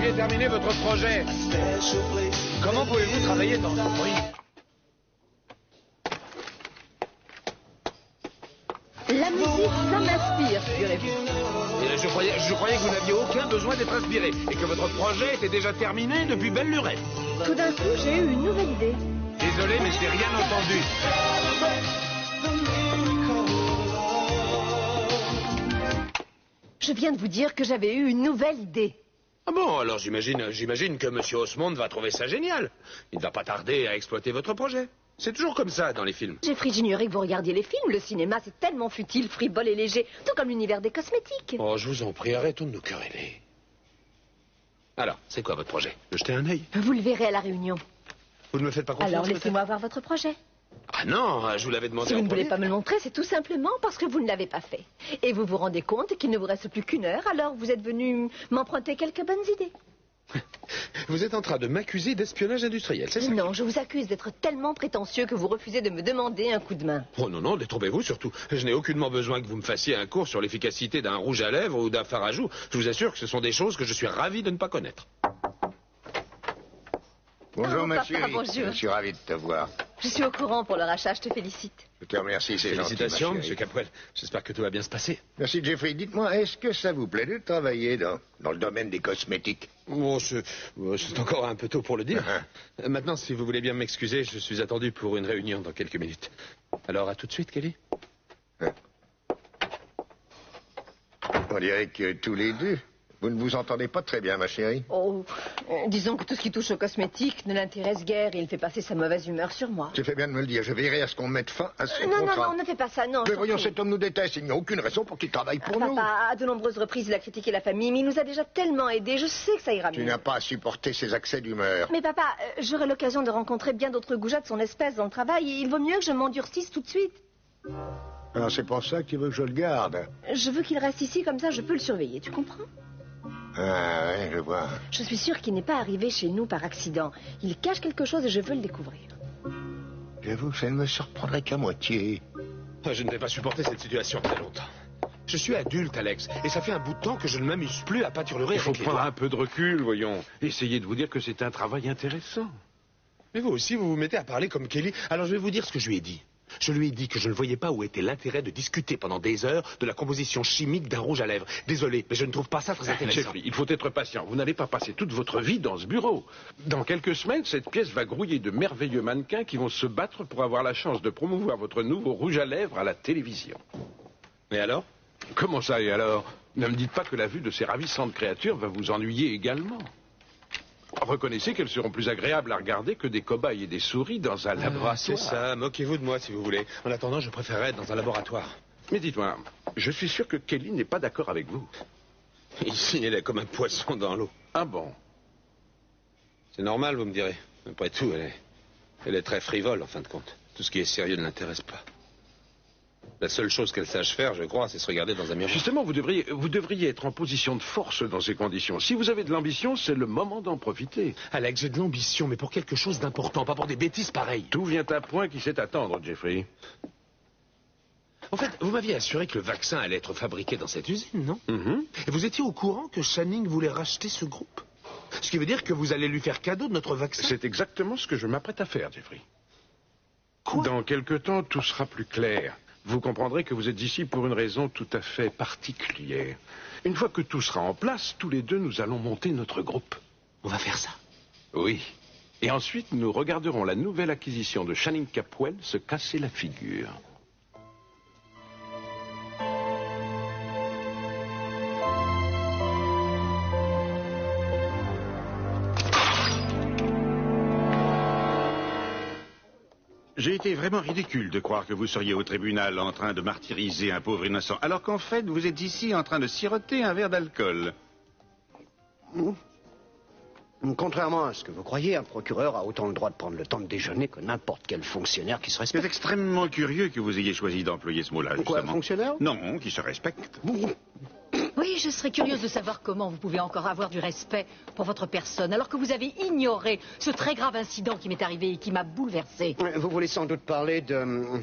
aviez terminé votre projet. Comment pouvez-vous travailler dans ce bruit? La musique, ça m'inspire, figurez-vous. Je croyais que vous n'aviez aucun besoin d'être inspiré et que votre projet était déjà terminé depuis belle lurette. Tout d'un coup, j'ai eu une nouvelle idée. Désolé, mais je n'ai rien entendu. Je viens de vous dire que j'avais eu une nouvelle idée. Ah bon, alors j'imagine que M. Osmond va trouver ça génial. Il ne va pas tarder à exploiter votre projet. C'est toujours comme ça dans les films. Jeffrey, j'ignorais que vous regardiez les films. Le cinéma, c'est tellement futile, frivole et léger, tout comme l'univers des cosmétiques. Oh, je vous en prie, arrêtons de nous quereller. Alors, c'est quoi votre projet? De jeter un œil? Vous le verrez à la réunion. Vous ne me faites pas confiance? Alors, laissez-moi voir votre projet. Ah non, je vous l'avais demandé Si vous en ne voulez premier. pas me le montrer, c'est tout simplement parce que vous ne l'avez pas fait. Et vous vous rendez compte qu'il ne vous reste plus qu'une heure, alors vous êtes venu m'emprunter quelques bonnes idées. Vous êtes en train de m'accuser d'espionnage industriel, c'est ça? Non, je vous accuse d'être tellement prétentieux que vous refusez de me demander un coup de main. Oh non, détrompez-vous surtout. Je n'ai aucunement besoin que vous me fassiez un cours sur l'efficacité d'un rouge à lèvres ou d'un fard à joues. Je vous assure que ce sont des choses que je suis ravi de ne pas connaître. Bonjour, Oh, ma papa, chérie. bonjour. Je suis ravi de te voir. Je suis au courant pour le rachat, je te félicite. Je te remercie, c'est gentil, Félicitations, ma M. chérie. Capwell. J'espère que tout va bien se passer. Merci, Jeffrey. Dites-moi, est-ce que ça vous plaît de travailler dans le domaine des cosmétiques? Bon, c'est encore un peu tôt pour le dire. Maintenant, si vous voulez bien m'excuser, je suis attendu pour une réunion dans quelques minutes. Alors, à tout de suite, Kelly. On dirait que tous les deux, vous ne vous entendez pas très bien, ma chérie. Oh, disons que tout ce qui touche aux cosmétiques ne l'intéresse guère et il fait passer sa mauvaise humeur sur moi. Tu fais bien de me le dire. Je veillerai à ce qu'on mette fin à ce Non, contrat. non, ne fais pas ça, non. Mais voyons, surtout. cet homme nous déteste. Il n'y a aucune raison pour qu'il travaille pour nous. Papa, à de nombreuses reprises, il a critiqué la famille, mais il nous a déjà tellement aidés. Je sais que ça ira Tu mieux. n'as pas à supporter ses accès d'humeur. Mais papa, j'aurai l'occasion de rencontrer bien d'autres goujats de son espèce dans le travail et il vaut mieux que je m'endurcisse tout de suite. Alors, c'est pour ça que tu veux que je le garde. Je veux qu'il reste ici, comme ça je peux le surveiller, tu comprends? Ah, ouais, je vois. Je suis sûre qu'il n'est pas arrivé chez nous par accident. Il cache quelque chose et je veux le découvrir. J'avoue que ça ne me surprendrait qu'à moitié. Je ne vais pas supporter cette situation très longtemps. Je suis adulte, Alex, et ça fait un bout de temps que je ne m'amuse plus à pâturer. Il faut prendre un peu de recul, voyons. Essayez de vous dire que c'est un travail intéressant. Mais vous aussi, vous vous mettez à parler comme Kelly. Alors je vais vous dire ce que je lui ai dit. Je lui ai dit que je ne voyais pas où était l'intérêt de discuter pendant des heures de la composition chimique d'un rouge à lèvres. Désolé, mais je ne trouve pas ça très intéressant. Jeffrey, il faut être patient. Vous n'allez pas passer toute votre vie dans ce bureau. Dans quelques semaines, cette pièce va grouiller de merveilleux mannequins qui vont se battre pour avoir la chance de promouvoir votre nouveau rouge à lèvres à la télévision. Et alors? Comment ça, et alors? Ne me dites pas que la vue de ces ravissantes créatures va vous ennuyer également. Reconnaissez qu'elles seront plus agréables à regarder que des cobayes et des souris dans un laboratoire. C'est ça, moquez-vous de moi si vous voulez. En attendant, je préférerais être dans un laboratoire. Mais dites-moi, je suis sûr que Kelly n'est pas d'accord avec vous. Ici, elle est comme un poisson dans l'eau. Ah bon? C'est normal, vous me direz. Après tout, elle est très frivole, en fin de compte. Tout ce qui est sérieux ne l'intéresse pas. La seule chose qu'elle sache faire, je crois, c'est se regarder dans un miroir. Justement, vous devriez être en position de force dans ces conditions. Si vous avez de l'ambition, c'est le moment d'en profiter. Alex, j'ai de l'ambition, mais pour quelque chose d'important, pas pour des bêtises pareilles. Tout vient à point qui sait attendre, Jeffrey. En fait, vous m'aviez assuré que le vaccin allait être fabriqué dans cette usine, non? Et vous étiez au courant que Channing voulait racheter ce groupe? Ce qui veut dire que vous allez lui faire cadeau de notre vaccin? C'est exactement ce que je m'apprête à faire, Jeffrey. Quoi? Dans quelque temps, tout sera plus clair. Vous comprendrez que vous êtes ici pour une raison tout à fait particulière. Une fois que tout sera en place, tous les deux, nous allons monter notre groupe. On va faire ça? Oui. Et ensuite, nous regarderons la nouvelle acquisition de Channing Capwell se casser la figure. J'ai été vraiment ridicule de croire que vous seriez au tribunal en train de martyriser un pauvre innocent, alors qu'en fait, vous êtes ici en train de siroter un verre d'alcool. Contrairement à ce que vous croyez, un procureur a autant le droit de prendre le temps de déjeuner que n'importe quel fonctionnaire qui se C'est respecte. extrêmement curieux que vous ayez choisi d'employer ce mot-là, Quoi, justement. fonctionnaire? Non, qui se respecte. Oui, je serais curieuse de savoir comment vous pouvez encore avoir du respect pour votre personne, alors que vous avez ignoré ce très grave incident qui m'est arrivé et qui m'a bouleversée. Vous voulez sans doute parler de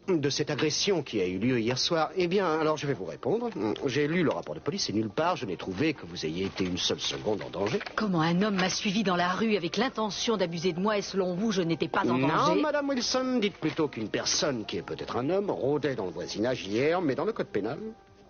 de cette agression qui a eu lieu hier soir? Eh bien, alors je vais vous répondre. J'ai lu le rapport de police et nulle part je n'ai trouvé que vous ayez été une seule seconde en danger. Comment un homme m'a suivi dans la rue avec l'intention d'abuser de moi et selon vous, je n'étais pas en danger? Non, Madame Wilson, dites plutôt qu'une personne qui est peut-être un homme rôdait dans le voisinage hier, mais dans le code pénal,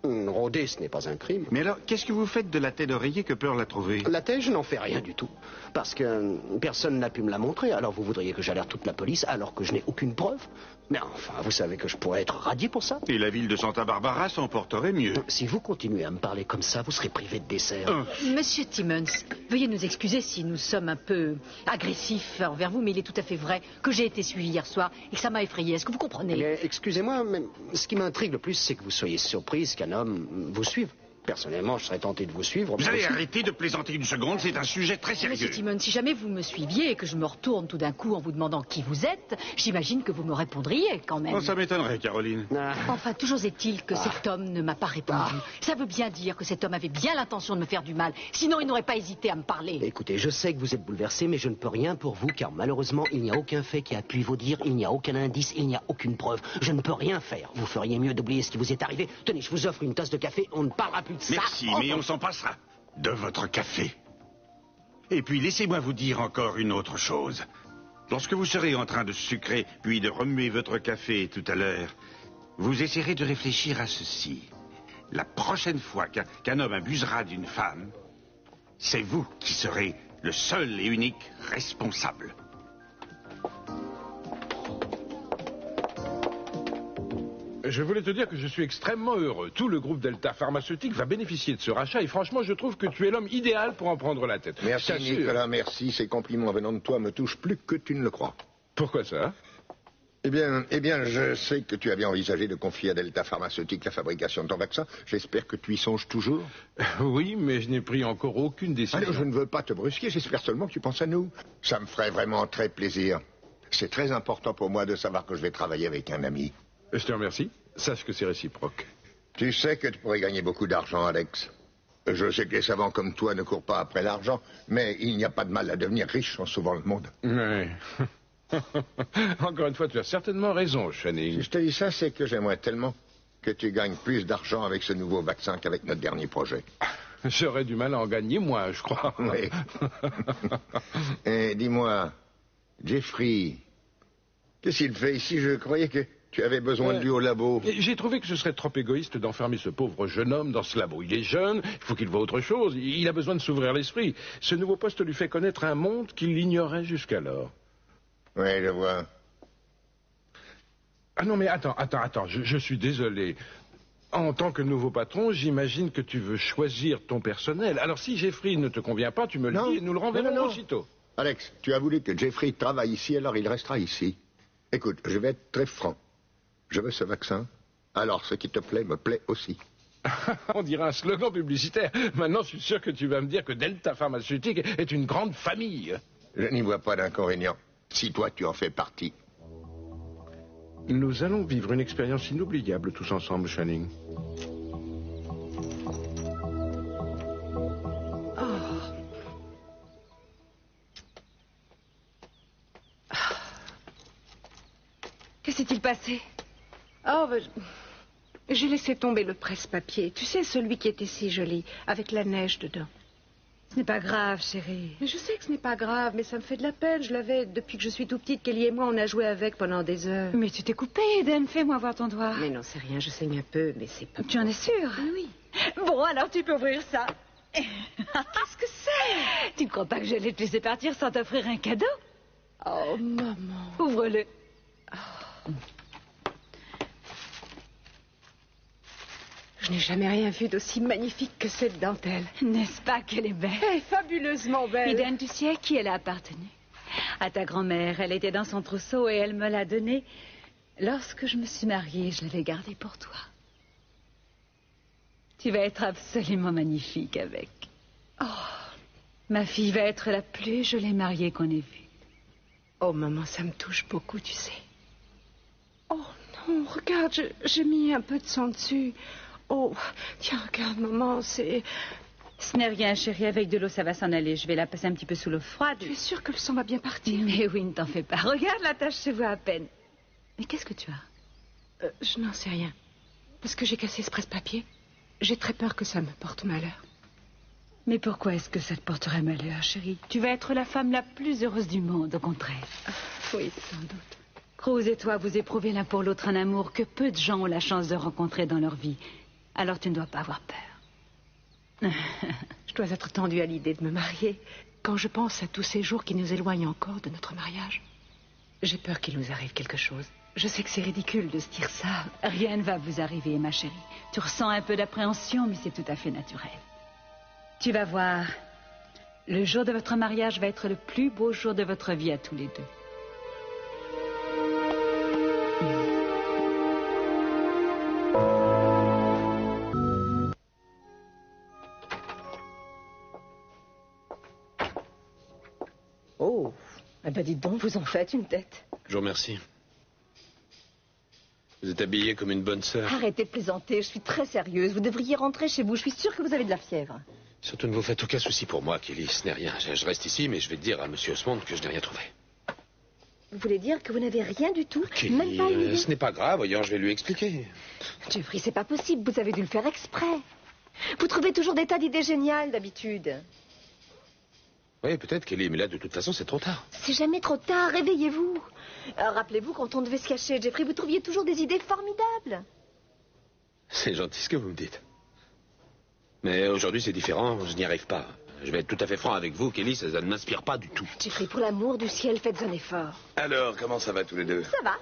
rôder, ce n'est pas un crime. Mais alors, qu'est-ce que vous faites de la tête d'oreiller que Pearl a trouvée? La tête, je n'en fais rien du tout. Parce que personne n'a pu me la montrer. Alors vous voudriez que j'alerte toute la police alors que je n'ai aucune preuve? Mais enfin, vous savez que je pourrais être radié pour ça. Et la ville de Santa Barbara s'en porterait mieux. Si vous continuez à me parler comme ça, vous serez privé de dessert. Monsieur Timmons, veuillez nous excuser si nous sommes un peu agressifs envers vous, mais il est tout à fait vrai que j'ai été suivi hier soir et que ça m'a effrayé. Est-ce que vous comprenez? Mais excusez-moi, mais ce qui m'intrigue le plus, c'est que vous soyez surprise qu'un homme vous suive. Personnellement, je serais tenté de vous suivre. Vous allez arrêter de plaisanter une seconde, c'est un sujet très sérieux. Monsieur Timmons, si jamais vous me suiviez et que je me retourne tout d'un coup en vous demandant qui vous êtes, j'imagine que vous me répondriez quand même. Oh, ça m'étonnerait, Caroline. Enfin, toujours est-il que cet homme ne m'a pas répondu. Ça veut bien dire que cet homme avait bien l'intention de me faire du mal. Sinon, il n'aurait pas hésité à me parler. Écoutez, je sais que vous êtes bouleversé, mais je ne peux rien pour vous, car malheureusement, il n'y a aucun fait qui appuie vos dires, il n'y a aucun indice, il n'y a aucune preuve. Je ne peux rien faire. Vous feriez mieux d'oublier ce qui vous est arrivé. Tenez, je vous offre une tasse de café, on ne parlera plus de ça. Merci, mais on s'en passera de votre café. Et puis, laissez-moi vous dire encore une autre chose. Lorsque vous serez en train de sucrer, puis de remuer votre café tout à l'heure, vous essaierez de réfléchir à ceci. La prochaine fois qu'un homme abusera d'une femme, c'est vous qui serez le seul et unique responsable. Je voulais te dire que je suis extrêmement heureux. Tout le groupe Delta Pharmaceutique va bénéficier de ce rachat et franchement, je trouve que tu es l'homme idéal pour en prendre la tête. Merci, Nicolas, merci. Ces compliments venant de toi me touchent plus que tu ne le crois. Pourquoi ça? Eh bien, je sais que tu avais envisagé de confier à Delta Pharmaceutique la fabrication de ton vaccin. J'espère que tu y songes toujours. Oui, mais je n'ai pris encore aucune décision. Alors, je ne veux pas te brusquer, j'espère seulement que tu penses à nous. Ça me ferait vraiment très plaisir. C'est très important pour moi de savoir que je vais travailler avec un ami. Je te remercie. Sache que c'est réciproque. Tu sais que tu pourrais gagner beaucoup d'argent, Alex. Je sais que les savants comme toi ne courent pas après l'argent, mais il n'y a pas de mal à devenir riche en sauvant le monde. Oui. Encore une fois, tu as certainement raison, Channing. Si je te dis ça, c'est que j'aimerais tellement que tu gagnes plus d'argent avec ce nouveau vaccin qu'avec notre dernier projet. J'aurais du mal à en gagner moins, je crois. Oui. Et dis-moi, Jeffrey, qu'est-ce qu'il fait ici? Je croyais que tu avais besoin de lui au labo. J'ai trouvé que ce serait trop égoïste d'enfermer ce pauvre jeune homme dans ce labo. Il est jeune, il faut qu'il voie autre chose, il a besoin de s'ouvrir l'esprit. Ce nouveau poste lui fait connaître un monde qu'il ignorait jusqu'alors. Oui, je vois. Ah non, mais attends, je suis désolé. En tant que nouveau patron, j'imagine que tu veux choisir ton personnel. Alors si Jeffrey ne te convient pas, tu me le dis et nous le renverrons aussitôt. Alex, tu as voulu que Jeffrey travaille ici, alors il restera ici. Écoute, je vais être très franc. Je veux ce vaccin, alors ce qui te plaît me plaît aussi. On dirait un slogan publicitaire. Maintenant, je suis sûr que tu vas me dire que Delta Pharmaceutique est une grande famille. Je n'y vois pas d'inconvénient, si toi tu en fais partie. Nous allons vivre une expérience inoubliable tous ensemble, Channing. Que s'est-il passé? Oh, j'ai laissé tomber le presse-papier. Tu sais, celui qui était si joli, avec la neige dedans. Ce n'est pas grave, chérie. Je sais que ce n'est pas grave, mais ça me fait de la peine. Je l'avais depuis que je suis tout petite. Kelly et moi, on a joué avec pendant des heures. Mais tu t'es coupée, Eden. Fais-moi voir ton doigt. Mais non, c'est rien. Je saigne un peu, mais c'est pas... Tu en es sûre? Oui. Bon, alors tu peux ouvrir ça. Qu'est-ce que c'est? Tu ne crois pas que j'allais te laisser partir sans t'offrir un cadeau? Oh, maman. Ouvre-le. Je n'ai jamais rien vu d'aussi magnifique que cette dentelle. N'est-ce pas qu'elle est belle? Elle est fabuleusement belle. Eden, tu sais à qui elle a appartenu? À ta grand-mère. Elle était dans son trousseau et elle me l'a donnée. Lorsque je me suis mariée, je l'avais gardée pour toi. Tu vas être absolument magnifique avec. Oh, ma fille va être la plus jolie mariée qu'on ait vue. Oh, maman, ça me touche beaucoup, tu sais. Oh, non, regarde, j'ai mis un peu de sang dessus. Oh, tiens, regarde, maman, c'est... Ce n'est rien, chérie. Avec de l'eau, ça va s'en aller. Je vais la passer un petit peu sous l'eau froide. Tu es sûre que le sang va bien partir? Mais oui, ne t'en fais pas. Regarde, la tache se voit à peine. Mais qu'est-ce que tu as? Je n'en sais rien. Parce que j'ai cassé ce presse-papier. J'ai très peur que ça me porte malheur. Mais pourquoi est-ce que ça te porterait malheur, chérie? Tu vas être la femme la plus heureuse du monde, au contraire. Oui, sans doute. Cruz et toi, vous éprouvez l'un pour l'autre un amour que peu de gens ont la chance de rencontrer dans leur vie. Alors tu ne dois pas avoir peur. Je dois être tendue à l'idée de me marier. Quand je pense à tous ces jours qui nous éloignent encore de notre mariage, j'ai peur qu'il nous arrive quelque chose. Je sais que c'est ridicule de se dire ça. Rien ne va vous arriver, ma chérie. Tu ressens un peu d'appréhension, mais c'est tout à fait naturel. Tu vas voir, le jour de votre mariage va être le plus beau jour de votre vie à tous les deux. Oh, eh ben dites donc, vous en faites une tête. Je vous remercie. Vous êtes habillée comme une bonne sœur. Arrêtez de plaisanter, je suis très sérieuse. Vous devriez rentrer chez vous, je suis sûre que vous avez de la fièvre. Surtout ne vous faites aucun souci pour moi, Kelly, ce n'est rien. Je reste ici, mais je vais dire à M. Osmond que je n'ai rien trouvé. Vous voulez dire que vous n'avez rien du tout? Kelly, même pas une idée? ce n'est pas grave, voyons, je vais lui expliquer. Jeffrey, c'est pas possible, vous avez dû le faire exprès. Vous trouvez toujours des tas d'idées géniales, d'habitude. Oui, peut-être, Kelly, mais là, de toute façon, c'est trop tard. C'est jamais trop tard, réveillez-vous. Rappelez-vous, quand on devait se cacher, Jeffrey, vous trouviez toujours des idées formidables. C'est gentil ce que vous me dites. Mais aujourd'hui, c'est différent, je n'y arrive pas. Je vais être tout à fait franc avec vous, Kelly, ça ne m'inspire pas du tout. Jeffrey, pour l'amour du ciel, faites un effort. Alors, comment ça va tous les deux? Ça va.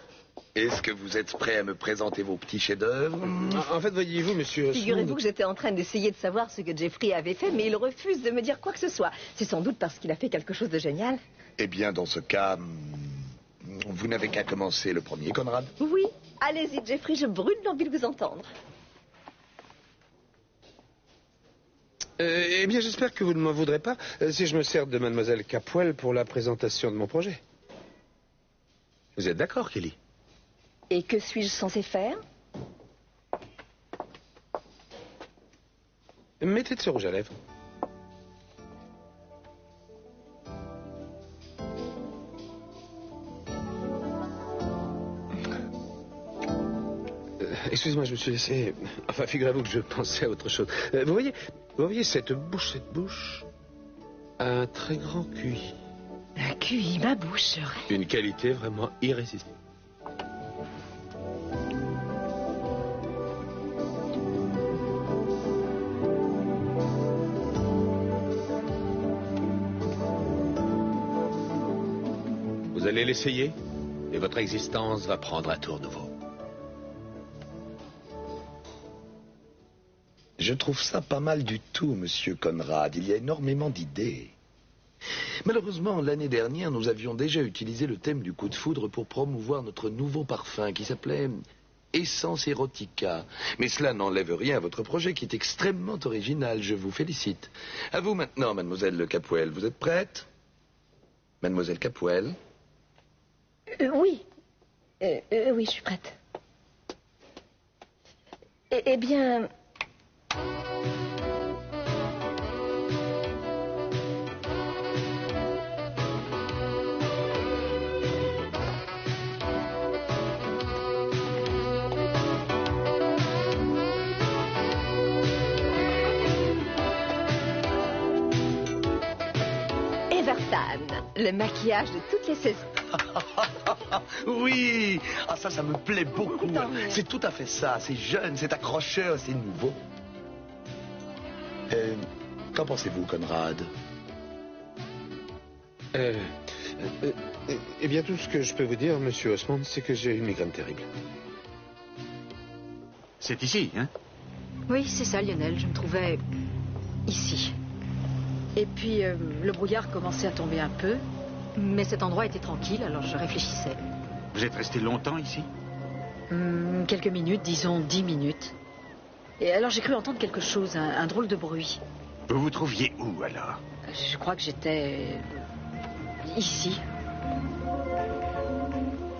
Est-ce que vous êtes prêts à me présenter vos petits chefs-d'œuvre? En fait, voyez-vous, monsieur Osmond... Figurez-vous que j'étais en train d'essayer de savoir ce que Jeffrey avait fait, mais il refuse de me dire quoi que ce soit. C'est sans doute parce qu'il a fait quelque chose de génial. Eh bien, dans ce cas, vous n'avez qu'à commencer le premier, Conrad. Oui, allez-y, Jeffrey, je brûle d'envie de vous entendre. Eh bien, j'espère que vous ne m'en voudrez pas si je me sers de mademoiselle Capwell pour la présentation de mon projet. Vous êtes d'accord, Kelly? Et que suis-je censé faire? Mettez de ce rouge à lèvres. Excusez-moi, je me suis laissé... Enfin, figurez-vous que je pensais à autre chose. Vous voyez cette bouche a un très grand QI. Un QI, ma bouche. Une qualité vraiment irrésistible. Vous allez l'essayer et votre existence va prendre un tour nouveau. Je trouve ça pas mal du tout, monsieur Conrad. Il y a énormément d'idées. Malheureusement, l'année dernière, nous avions déjà utilisé le thème du coup de foudre pour promouvoir notre nouveau parfum qui s'appelait Essence Erotica. Mais cela n'enlève rien à votre projet qui est extrêmement original. Je vous félicite. À vous maintenant, mademoiselle Capwell. Vous êtes prête? Mademoiselle Capwell? Oui. Oui, je suis prête. Eh bien... Evertan, le maquillage de toutes les saisons. Oui! Ah, ça me plaît beaucoup. C'est tout à fait ça. C'est jeune, c'est accrocheur, c'est nouveau. Qu'en pensez-vous, Conrad? Eh bien, tout ce que je peux vous dire, monsieur Osmond, c'est que j'ai une migraine terrible. C'est ici, hein? Oui, c'est ça, Lionel. Je me trouvais ici. Et puis, le brouillard commençait à tomber un peu. Mais cet endroit était tranquille, alors je réfléchissais. Vous êtes resté longtemps ici? Quelques minutes, disons 10 minutes. Et alors j'ai cru entendre quelque chose, un drôle de bruit. Vous vous trouviez où, alors? Je crois que j'étais... ici.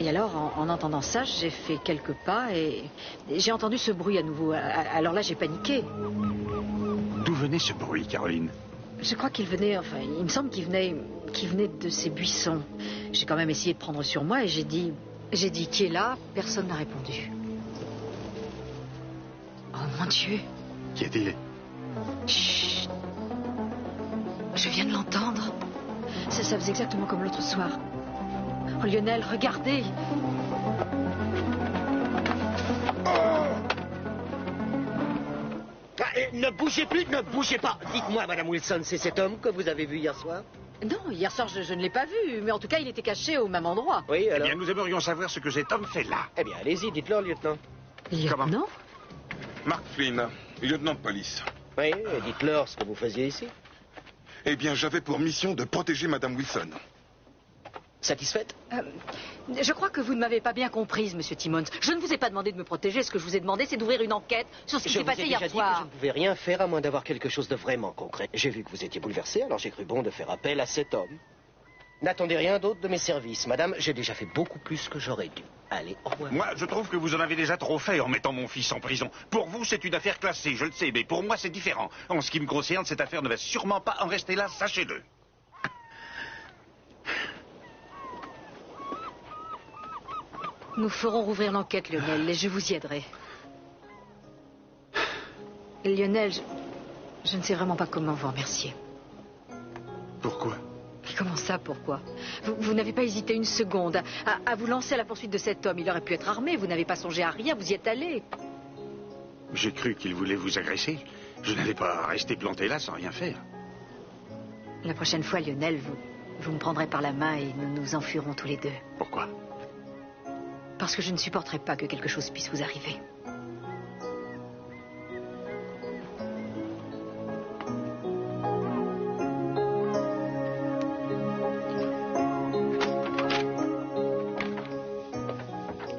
Et alors, en entendant ça, j'ai fait quelques pas et j'ai entendu ce bruit à nouveau. Alors là, j'ai paniqué. D'où venait ce bruit, Caroline? Je crois qu'il venait, enfin, il me semble qu'il venait de ces buissons. J'ai quand même essayé de prendre sur moi et j'ai dit qui est là? Personne n'a répondu. Mon Dieu. Qui est-il? Chut. Je viens de l'entendre. Ça faisait exactement comme l'autre soir. Oh, Lionel, regardez. Ne bougez plus, ne bougez pas. Dites-moi, Madame Wilson, c'est cet homme que vous avez vu hier soir? Non, hier soir, je ne l'ai pas vu. Mais en tout cas, il était caché au même endroit. Oui, alors? Eh bien, nous aimerions savoir ce que cet homme fait là. Eh bien, allez-y, dites-le, lieutenant. Lieutenant? Mark Flynn, lieutenant de police. Oui, dites-leur ce que vous faisiez ici. Eh bien, j'avais pour mission de protéger Madame Wilson. Satisfaite? Je crois que vous ne m'avez pas bien comprise, Monsieur Timmons. Je ne vous ai pas demandé de me protéger. Ce que je vous ai demandé, c'est d'ouvrir une enquête sur ce qui s'est passé hier soir. Je vous ai déjà dit que je ne pouvais rien faire à moins d'avoir quelque chose de vraiment concret. J'ai vu que vous étiez bouleversé, alors j'ai cru bon de faire appel à cet homme. N'attendez rien d'autre de mes services, madame. J'ai déjà fait beaucoup plus que j'aurais dû. Allez, au revoir. Moi, je trouve que vous en avez déjà trop fait en mettant mon fils en prison. Pour vous, c'est une affaire classée, je le sais, mais pour moi, c'est différent. En ce qui me concerne, cette affaire ne va sûrement pas en rester là, sachez-le. Nous ferons rouvrir l'enquête, Lionel, et je vous y aiderai. Lionel, je ne sais vraiment pas comment vous remercier. Pourquoi? Mais comment ça, pourquoi? Vous n'avez pas hésité une seconde à vous lancer à la poursuite de cet homme. Il aurait pu être armé, vous n'avez pas songé à rien, vous y êtes allé. J'ai cru qu'il voulait vous agresser. Je n'allais pas rester planté là sans rien faire. La prochaine fois, Lionel, vous me prendrez par la main et nous nous enfuirons tous les deux. Pourquoi? Parce que je ne supporterai pas que quelque chose puisse vous arriver.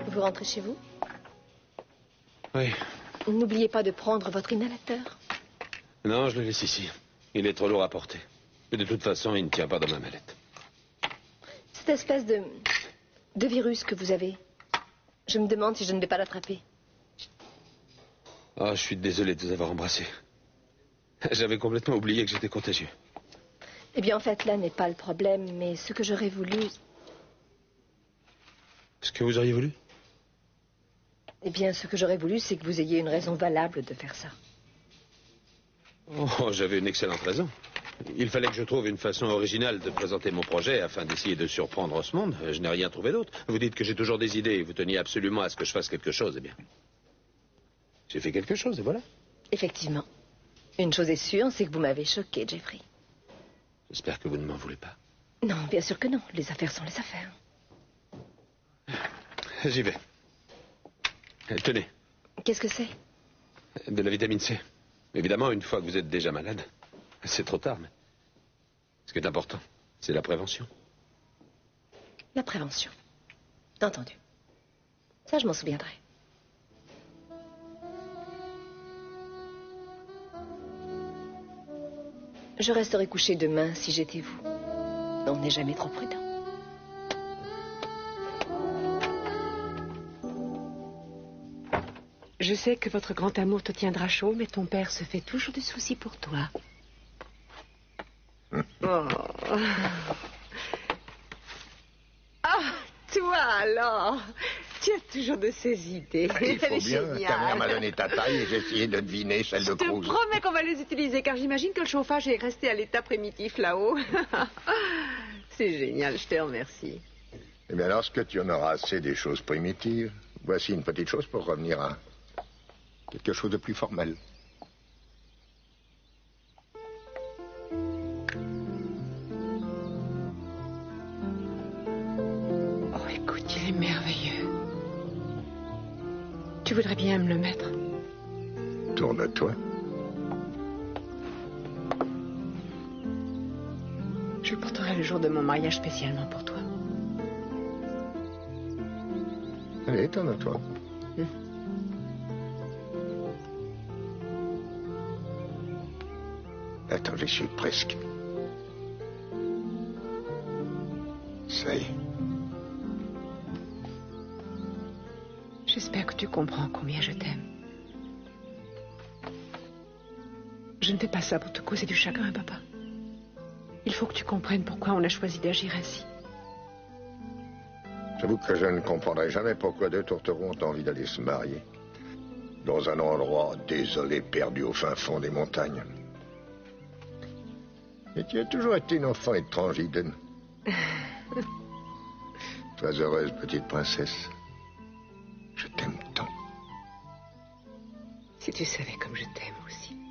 Vous rentrez chez vous? Oui. N'oubliez pas de prendre votre inhalateur. Non, je le laisse ici. Il est trop lourd à porter. Et de toute façon, il ne tient pas dans ma mallette. Cette espèce de virus que vous avez, je me demande si je ne vais pas l'attraper. Oh, je suis désolé de vous avoir embrassé. J'avais complètement oublié que j'étais contagieux. Eh bien, en fait, là n'est pas le problème, mais ce que j'aurais voulu... Ce que vous auriez voulu? Eh bien, ce que j'aurais voulu, c'est que vous ayez une raison valable de faire ça. Oh, j'avais une excellente raison. Il fallait que je trouve une façon originale de présenter mon projet afin d'essayer de surprendre ce monde. Je n'ai rien trouvé d'autre. Vous dites que j'ai toujours des idées et vous teniez absolument à ce que je fasse quelque chose. Eh bien, j'ai fait quelque chose et voilà. Effectivement. Une chose est sûre, c'est que vous m'avez choqué, Jeffrey. J'espère que vous ne m'en voulez pas. Non, bien sûr que non. Les affaires sont les affaires. J'y vais. Tenez. Qu'est-ce que c'est? De la vitamine C. Évidemment, une fois que vous êtes déjà malade, c'est trop tard, mais ce qui est important, c'est la prévention. La prévention. Entendu. Ça, je m'en souviendrai. Je resterai couché demain si j'étais vous. On n'est jamais trop prudent. Je sais que votre grand amour te tiendra chaud, mais ton père se fait toujours des soucis pour toi. Oh. Ah, toi alors, tu as toujours de ces idées. Il faut bien. Ta mère m'a donné ta taille et j'ai essayé de deviner celle de Cruz. Je te promets qu'on va les utiliser, car j'imagine que le chauffage est resté à l'état primitif là-haut. C'est génial, je te remercie. Eh bien, lorsque tu en auras assez des choses primitives, voici une petite chose pour revenir à quelque chose de plus formel. Oh, écoute, il est merveilleux. Tu voudrais bien me le mettre? Tourne-toi. Je le porterai le jour de mon mariage spécialement pour toi. Allez, tourne-toi. Attends, j'y suis presque. Ça y est. J'espère que tu comprends combien je t'aime. Je ne fais pas ça pour te causer du chagrin, papa. Il faut que tu comprennes pourquoi on a choisi d'agir ainsi. J'avoue que je ne comprendrai jamais pourquoi deux tourtereaux ont envie d'aller se marier. dans un endroit désolé, perdu au fin fond des montagnes. Et tu as toujours été une enfant étrange, Eden. Très heureuse, petite princesse. Je t'aime tant. Si tu savais comme je t'aime aussi.